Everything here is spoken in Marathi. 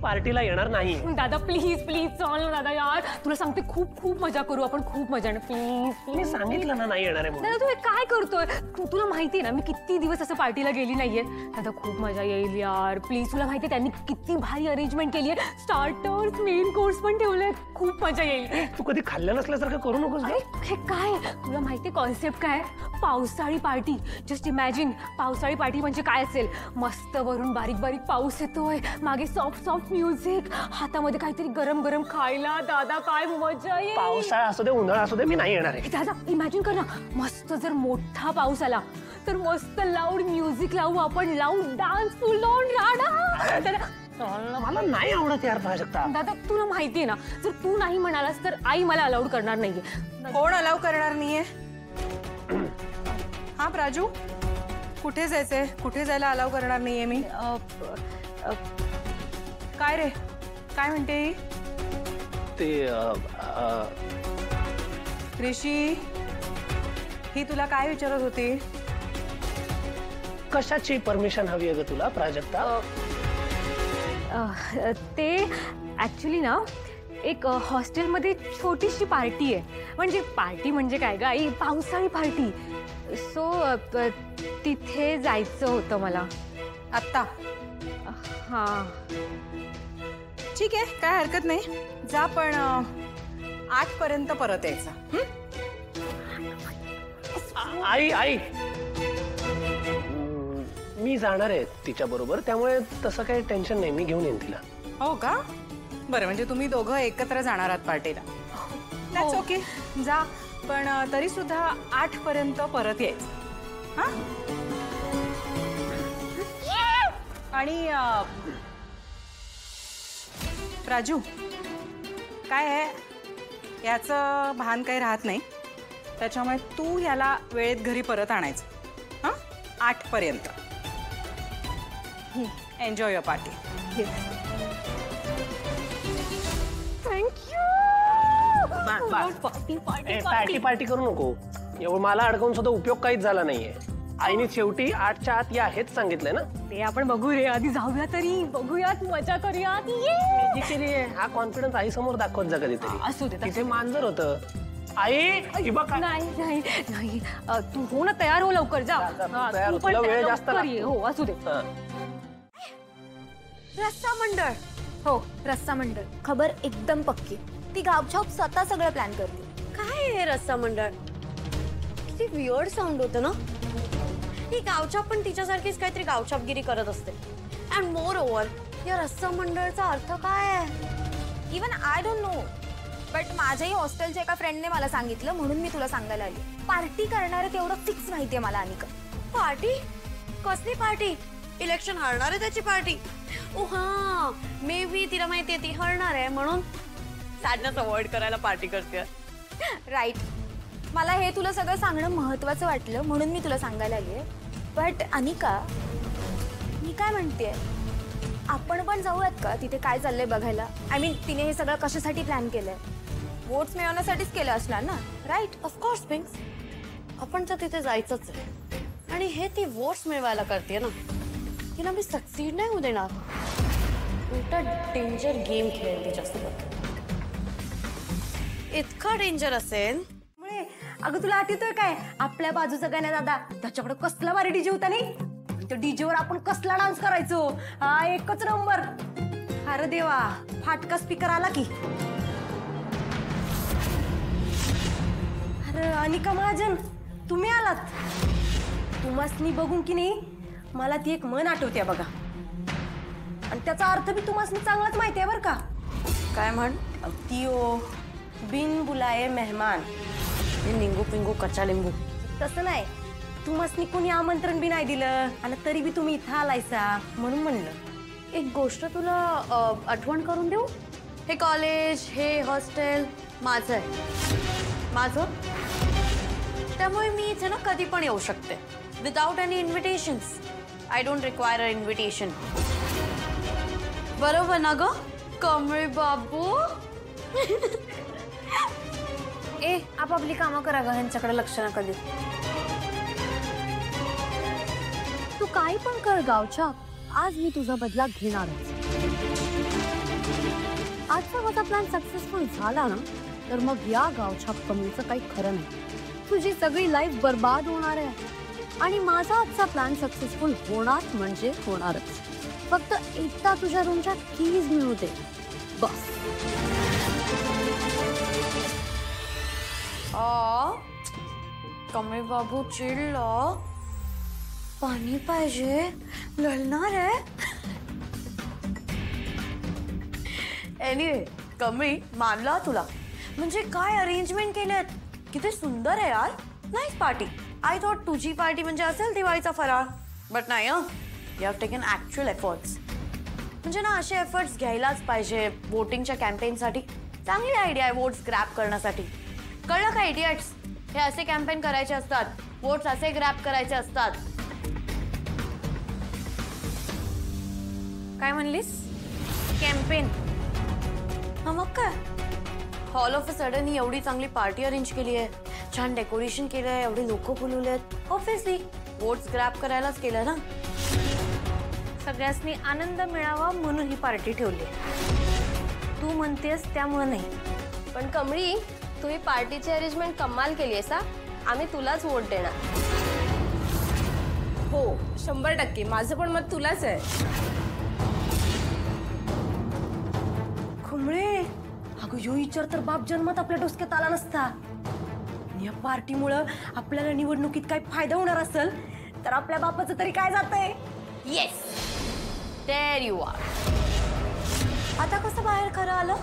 पार्टीला येणार नाही। दादा प्लीज प्लीज चल ना दादा यार, तुला सांगते खूप खूप मजा करू आपण, खूप मजा ना प्लीज। मी सांगितलं ना नाही येणार आहे म्हणून। दादा तू हे काय करतोय? तुला माहिती ना मी किती दिवस असं पार्टीला गेली नाहीये। दादा खूप मजा येईल यार प्लीज, तुला माहिती त्यांनी किती भारी अरेंजमेंट केली आहे, स्टार्टर्स मेन कोर्स पण ठेवले, खूप मजा येईल। तू कधी खाल्लं नसल्यासारखं करू नकोस। हे काय तुला माहिती कॉन्सेप्ट काय? पावसाळी पार्टी। जस्ट इमॅजिन पावसाळी पार्टी म्हणजे काय असेल, मस्त वरून बारीक बारीक पाऊस येतोय, मागे सॉफ्ट सॉफ्ट म्युझिक, हातामध्ये काहीतरी गरम गरम खायला, दादा काय मजा येईल। पावसाळा असू दे उन्हाळा असू दे मी नाही येणार आहे। दादा इमॅजिन कर ना, मस्त जर मोठा पाऊस आला तर मस्त लाऊड म्युझिक लावू आपण, लाऊड डान्स फुल ऑन राडा। मला नाही आवडत यार प्राजक्ता। दादा तुला माहितीये ना, जर तू नाही म्हणालास तर आई मला अलाउड करणार नाहीये। कोण अलाउ करणार नाहीये? हा प्राजू, कुठे जायचंय? कुठे जायला अलाउ करणार नाहीये मी? काय रे, काय म्हणते ही? ते ऋषी, ही तुला काय विचारत होती? कशाची परमिशन हवी आहे ग तुला प्राजक्ता? ते ऍक्च्युली ना एक हॉस्टेलमध्ये छोटीशी पार्टी आहे, म्हणजे पार्टी म्हणजे काय ग आई, पावसाळी पार्टी। सो तिथे जायचं होतं मला आत्ता? हां ठीक आहे, काय हरकत नाही, जा, पण 8 पर्यंत परत यायचं। आई आई मी जाणार आहे तिच्या बरोबर, त्यामुळे तसं काही टेन्शन नाही, मी घेऊन येईन तिला। हो का? बरं, म्हणजे तुम्ही दोघं एकत्र जाणार आहात पार्टीला? दॅट्स ओके, जा, पण तरी सुद्धा 8 पर्यंत परत यायचं। हा? आणि राजू, काय आहे याचं भान काही राहत नाही, त्याच्यामुळे तू याला वेळेत घरी परत आणायचं। हां, 8 पर्यंत। Enjoy your party. Thank you. Party party करू नको, एवढं मला अडकवून सुद्धा उपयोग काहीच झाला नाहीये। आईने शेवटी 8च्या आत या हेच सांगितलंय ना। ते आपण बघू रे, आधी जाऊया तरी, बघूयात, मजा करूयात। ये हा कॉन्फिडन्स आई समोर दाखवत जा कधीतरी। असू दे, तिथे मांजर होतं। आई ही बघ, नाही नाही नाही, तू हो ना, तयार हो लवकर, जा। तयार, तुला वेळ जास्त लागतो। हो असू दे। रस्सा मंडळ, हो रस्सा मंडळ, खबर एकदम पक्की। ती गावछाप स्वतः सगळं प्लॅन करते। काय हे रस्सा मंडळ? किती वियर्ड साऊंड होतं ना। ही गावछाप पण तिच्यासारखीच काहीतरी गावछापगिरी करत असते। अँड मोर ओव्हर, या रस्सा मंडळचा अर्थ काय आहे? Even I don't know, but माझ्याही हॉस्टेलच्या एका फ्रेंडने मला सांगितलं, म्हणून मी तुला सांगायला आली। पार्टी करणार आहे तेवढं फिक्स माहितीये मला। अनिका, पार्टी? कसली पार्टी? इलेक्शन हरणार आहे त्याची पार्टी? ओ हा, मे बी तिला माहितीये ती हरणार आहे म्हणून सॅडनेस अवॉइड करायला पार्टी करते। राईट, मला हे तुला सगळं सांगणं महत्वाचं वाटलं, म्हणून मी तुला सांगायला आली। बट अनिका, मी काय म्हणतेय, आपण पण जाऊयात का तिथे काय चाललंय बघायला? आय मीन, तिने हे सगळं कशासाठी प्लॅन केलंय? वोट्स मिळवण्यासाठीच केलं असणार ना, राईट? ऑफकोर्स पिंक्स, आपण तर तिथे जायचंच आहे, आणि हे ती वोट्स मिळवायला करते ना, तिला मी सक्सीड नाही होऊ देणार। उलटा डेंजर गेम खेळेल तिच्यासोबत। इतका डेंजर असेल। अगं तुला आठवतोय काय, आपल्या बाजूचा गाण्या दादा, त्याच्याकडे कसला भारी डीजे होता नाही? त्या डीजेवर आपण कसला डान्स करायचो, हा एकच नंबर। अरे देवा, फाटका स्पीकर आला की। अरे अनिका महाजन, तुम्ही आलात? तुम्हासनी बघून की नाही मला ती एक म्हण आठवते बघा, आणि त्याचा अर्थ बी तुम्हासनी चांगलाच माहिती आहे बरं का। काय म्हण? ती ओ बिन बुलाये मेहमान, निंगू पिंगू कच्चा लिंबू। तसं नाही, तुम्हासनी कोणी आमंत्रण बी नाही दिलं आणि तरी बी तुम्ही इथं आलायसा, म्हणून म्हणलं। एक गोष्ट तुला आठवण करून देऊ, हे कॉलेज, हे हॉस्टेल माझं आहे, माझं, त्यामुळे मी इथे ना कधी पण येऊ शकते, without any invitations. I don't require a invitation, बरोबर ना ग कमळे बाबू? ए, आपापली कामं करा ग, ह्यांच्याकडे लक्ष नका देऊ। तू काही पण कर गावछाप, आज मी तुझा बदला घेणारच। आजचा माझा प्लॅन सक्सेसफुल झाला ना तर मग या गावच्या कमीचं काही खरं नाही. तुझी सगळी लाईफ बर्बाद होणार आहे आणि माझा आजचा प्लॅन सक्सेसफुल होणार म्हणजे होणारच. फक्त एकदा तुझ्या रूमच्या कीज मिळू दे बस. कमी बाबू चिडलं. पाणी पाहिजे, लढणार आहे. एनिवे कमी मानला तुला. म्हणजे काय अरेंजमेंट केलेत, किती सुंदर आहे यार. Nice party. आय थॉट तुझी पार्टी म्हणजे असेल दिवाळीचा फराळ. बट नाही you have taken actual efforts. म्हणजे ना असे एफर्ट्स घ्यायलाच पाहिजे वोटिंगच्या कॅम्पेनसाठी. चांगली आयडिया आहे वोट्स ग्रॅब करण्यासाठी. कळलं का इडियट्स? हे असे कॅम्पेन करायचे असतात, वोट्स असे ग्रॅब करायचे असतात. काय म्हणलीस? कॅम्पेन. हा मग काय, ऑल ऑफ अ सडन ही एवढी चांगली पार्टी अरेंज केली आहे, छान डेकोरेशन केलं आहे, एवढे लोक बोलवले आहेत. ऑब्व्हियसली वोट्स ग्रॅब करायलाच केलं ना. सगळ्यांनी आनंद मिळावा म्हणून ही पार्टी ठेवली. तू म्हणतेस त्यामुळे नाही. पण कमळी, तू ही पार्टीची अरेंजमेंट कमाल केली आहेस. आम्ही तुलाच वोट देणार. हो 100%. माझं पण मत तुलाच आहे. खुमळे, अगं यो विचार तर बाप जन्मात आपल्या डोसक्यात आला नसता. या पार्टीमुळं आपल्याला निवडणुकीत काय फायदा होणार असेल तर आपल्या बापाचं तरी काय जातंय. Yes, there you are. आता कसं बाहेर खरं आलं?